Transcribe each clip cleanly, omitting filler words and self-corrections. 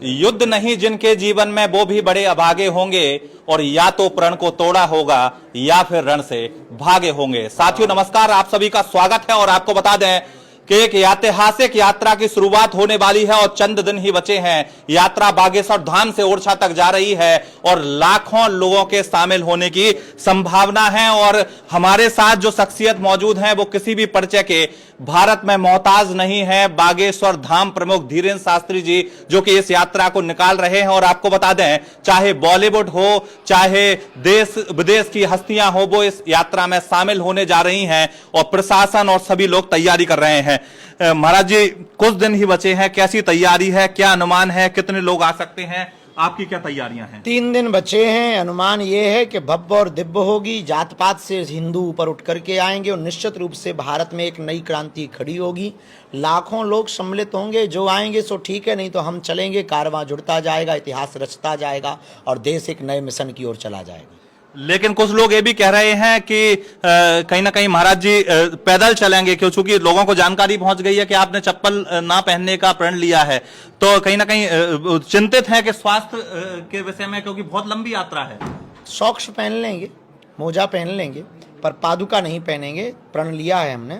युद्ध नहीं जिनके जीवन में वो भी बड़े अभागे होंगे, और या तो प्रण को तोड़ा होगा या फिर रण से भागे होंगे। साथियों नमस्कार, आप सभी का स्वागत है। और आपको बता दें कि एक ऐतिहासिक यात्रा की शुरुआत होने वाली है और चंद दिन ही बचे हैं। यात्रा बागेश्वर धाम से ओरछा तक जा रही है और लाखों लोगों के शामिल होने की संभावना है। और हमारे साथ जो शख्सियत मौजूद हैं वो किसी भी परिचय के भारत में मोहताज नहीं है। बागेश्वर धाम प्रमुख धीरेन्द्र शास्त्री जी जो कि इस यात्रा को निकाल रहे हैं। और आपको बता दें, चाहे बॉलीवुड हो, चाहे देश विदेश की हस्तियां हो, वो इस यात्रा में शामिल होने जा रही हैं और प्रशासन और सभी लोग तैयारी कर रहे हैं। महाराज जी, कुछ दिन ही बचे हैं, कैसी तैयारी है, क्या अनुमान है, कितने लोग आ सकते हैं, आपकी क्या तैयारियां हैं? 3 दिन बचे हैं। अनुमान ये है कि भव्य और दिव्य होगी। जात पात से हिंदू ऊपर उठ करके आएंगे और निश्चित रूप से भारत में एक नई क्रांति खड़ी होगी। लाखों लोग सम्मिलित होंगे। जो आएंगे सो ठीक है, नहीं तो हम चलेंगे। कारवां जुड़ता जाएगा, इतिहास रचता जाएगा और देश एक नए मिशन की ओर चला जाएगा। लेकिन कुछ लोग ये भी कह रहे हैं कि कहीं ना कहीं महाराज जी पैदल चलेंगे, क्योंकि लोगों को जानकारी पहुंच गई है कि आपने चप्पल ना पहनने का प्रण लिया है। तो कहीं ना कहीं चिंतित है कि स्वास्थ्य के विषय में, क्योंकि बहुत लंबी यात्रा है। सॉक्स पहन लेंगे, मोजा पहन लेंगे, पर पादुका नहीं पहनेंगे। प्रण लिया है हमने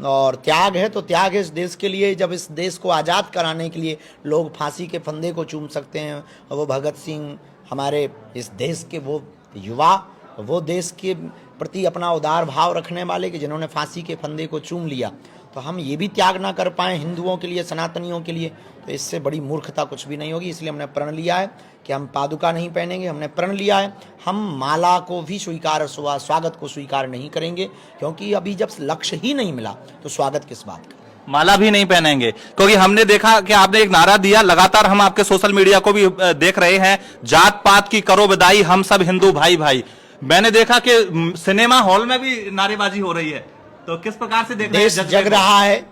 और त्याग है तो त्याग है इस देश के लिए। जब इस देश को आज़ाद कराने के लिए लोग फांसी के फंदे को चूम सकते हैं, वो भगत सिंह, हमारे इस देश के वो युवा, वो देश के प्रति अपना उदार भाव रखने वाले कि जिन्होंने फांसी के फंदे को चूम लिया, तो हम ये भी त्याग ना कर पाए हिंदुओं के लिए, सनातनियों के लिए, तो इससे बड़ी मूर्खता कुछ भी नहीं होगी। इसलिए हमने प्रण लिया है कि हम पादुका नहीं पहनेंगे। हमने प्रण लिया है हम माला को भी स्वीकार, स्वागत को स्वीकार नहीं करेंगे, क्योंकि अभी जब लक्ष्य ही नहीं मिला तो स्वागत किस बात का। माला भी नहीं पहनेंगे, क्योंकि हमने देखा कि आपने एक नारा दिया, लगातार हम आपके सोशल मीडिया को भी देख रहे हैं, जात पात की करो विदाई, हम सब हिंदू भाई भाई। मैंने देखा कि सिनेमा हॉल में भी नारेबाजी हो रही है, तो किस प्रकार से देख रहे हैं? देश जग रहा है,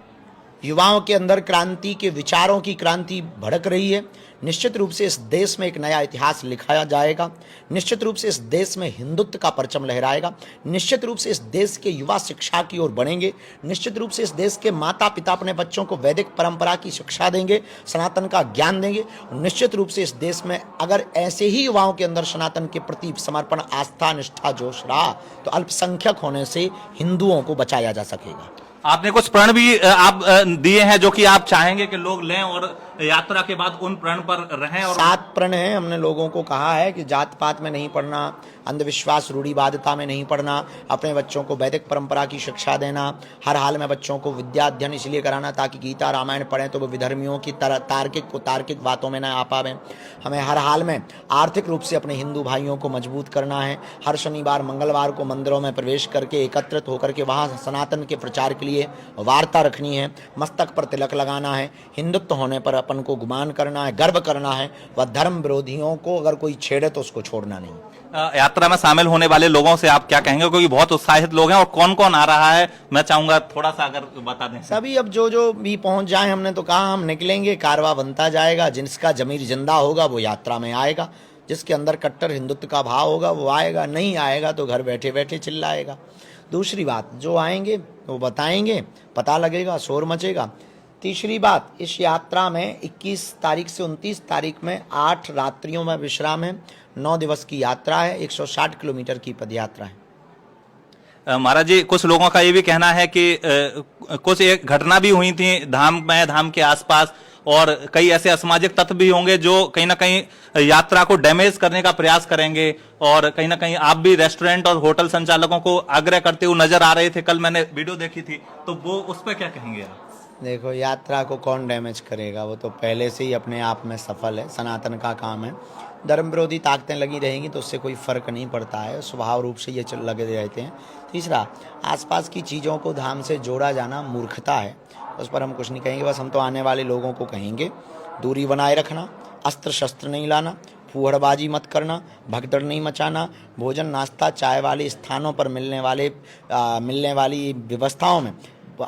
युवाओं के अंदर क्रांति के विचारों की क्रांति भड़क रही है। निश्चित रूप से इस देश में एक नया इतिहास लिखाया जाएगा। निश्चित रूप से इस देश में हिंदुत्व का परचम लहराएगा। निश्चित रूप से इस देश के युवा शिक्षा की ओर बढ़ेंगे। निश्चित रूप से इस देश के माता पिता अपने बच्चों को वैदिक परंपरा की शिक्षा देंगे, सनातन का ज्ञान देंगे। निश्चित रूप से इस देश में अगर ऐसे ही युवाओं के अंदर सनातन के प्रति समर्पण, आस्था, निष्ठा, जोश रहा तो अल्पसंख्यक होने से हिंदुओं को बचाया जा सकेगा। आपने कुछ प्रण भी आप दिए हैं जो कि आप चाहेंगे कि लोग लें और यात्रा के बाद उन प्रण पर रहें। और 7 प्रण हैं। हमने लोगों को कहा है कि जात पात में नहीं पढ़ना, अंधविश्वास रूढ़िवादिता में नहीं पढ़ना, अपने बच्चों को वैदिक परंपरा की शिक्षा देना, हर हाल में बच्चों को विद्या अध्ययन इसलिए कराना ताकि गीता रामायण पढ़ें तो वो विधर्मियों की तार्किक बातों में न आ पावें। हमें हर हाल में आर्थिक रूप से अपने हिंदू भाइयों को मजबूत करना है। हर शनिवार मंगलवार को मंदिरों में प्रवेश करके एकत्रित होकर के वहाँ सनातन के प्रचार के लिए वार्ता रखनी है। मस्तक पर तिलक लगाना है। हिंदुत्व होने पर अपन को गुमान करना है, गर्व करना है। वह धर्म विरोधियों को अगर कोई छेड़े तो उसको छोड़ना नहीं। यात्रा में शामिल होने वाले लोगों से आप क्या कहेंगे, क्योंकि बहुत उत्साहित लोग हैं, और कौन कौन आ रहा है मैं चाहूंगा थोड़ा सा अगर बता दें। सभी अब जो भी पहुंच जाए, हमने तो कहा हम निकलेंगे, कारवां बनता जाएगा। जिसका जमीर जिंदा होगा वो यात्रा में आएगा, जिसके अंदर कट्टर हिंदुत्व का भाव होगा वो आएगा, नहीं आएगा तो घर बैठे बैठे चिल्लाएगा। दूसरी बात, जो आएंगे वो बताएंगे, पता लगेगा, शोर मचेगा। तीसरी बात, इस यात्रा में 21 तारीख से 29 तारीख में 8 रात्रियों में विश्राम है। 9 दिवस की यात्रा है, 160 किलोमीटर की पदयात्रा है। महाराज जी, कुछ लोगों का ये भी कहना है कि कुछ एक घटना भी हुई थी धाम में, धाम के आसपास, और कई ऐसे असामाजिक तत्व भी होंगे जो कहीं ना कहीं यात्रा को डैमेज करने का प्रयास करेंगे। और कहीं ना कहीं आप भी रेस्टोरेंट और होटल संचालकों को आग्रह करते हुए नजर आ रहे थे, कल मैंने वीडियो देखी थी, तो वो उस पर क्या कहेंगे आप? देखो, यात्रा को कौन डैमेज करेगा, वो तो पहले से ही अपने आप में सफल है। सनातन का काम है। धर्म विरोधी ताकतें लगी रहेंगी तो उससे कोई फर्क नहीं पड़ता है, स्वभाव रूप से ये लगे रहते हैं। तीसरा, आसपास की चीज़ों को धाम से जोड़ा जाना मूर्खता है, उस पर हम कुछ नहीं कहेंगे। बस हम तो आने वाले लोगों को कहेंगे दूरी बनाए रखना, अस्त्र शस्त्र नहीं लाना, फूहड़बाजी मत करना, भगदड़ नहीं मचाना, भोजन नाश्ता चाय वाले स्थानों पर मिलने वाली व्यवस्थाओं में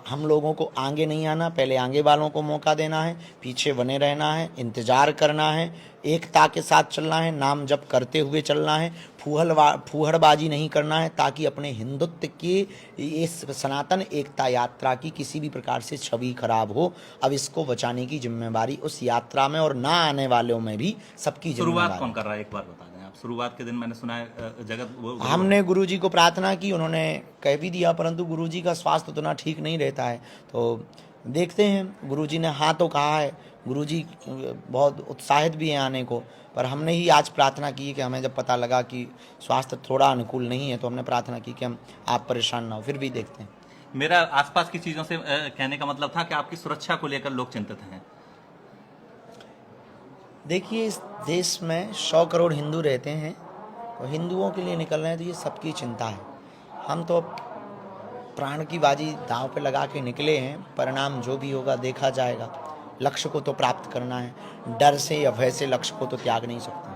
हम लोगों को आगे नहीं आना, पहले आगे वालों को मौका देना है, पीछे बने रहना है, इंतजार करना है, एकता के साथ चलना है, नाम जप करते हुए चलना है, फूहड़बाजी नहीं करना है, ताकि अपने हिंदुत्व की इस सनातन एकता यात्रा की किसी भी प्रकार से छवि खराब हो। अब इसको बचाने की जिम्मेवारी उस यात्रा में और ना आने वालों में भी सबकी शुरुआत जिम्मेवारी। कौन कर रहा है, एक बार बता दें आप। शुरुआत के दिन मैंने सुना है जगत हमने गुरुजी को प्रार्थना की, उन्होंने कह भी दिया, परंतु गुरुजी का स्वास्थ्य उतना ठीक नहीं रहता है, तो देखते हैं। गुरुजी ने हाँ तो कहा है, गुरुजी बहुत उत्साहित भी हैं आने को, पर हमने ही आज प्रार्थना की कि हमें जब पता लगा कि स्वास्थ्य थोड़ा अनुकूल नहीं है, तो हमने प्रार्थना की कि हम आप परेशान ना हो, फिर भी देखते हैं। मेरा आसपास की चीजों से कहने का मतलब था कि आपकी सुरक्षा को लेकर लोग चिंतित हैं। देखिए, इस देश में 100 करोड़ हिंदू रहते हैं, तो हिंदुओं के लिए निकल रहे हैं, तो ये सबकी चिंता है। हम तो प्राण की बाजी दांव पे लगा के निकले हैं, परिणाम जो भी होगा देखा जाएगा। लक्ष्य को तो प्राप्त करना है, डर से या भय से लक्ष्य को तो त्याग नहीं सकते।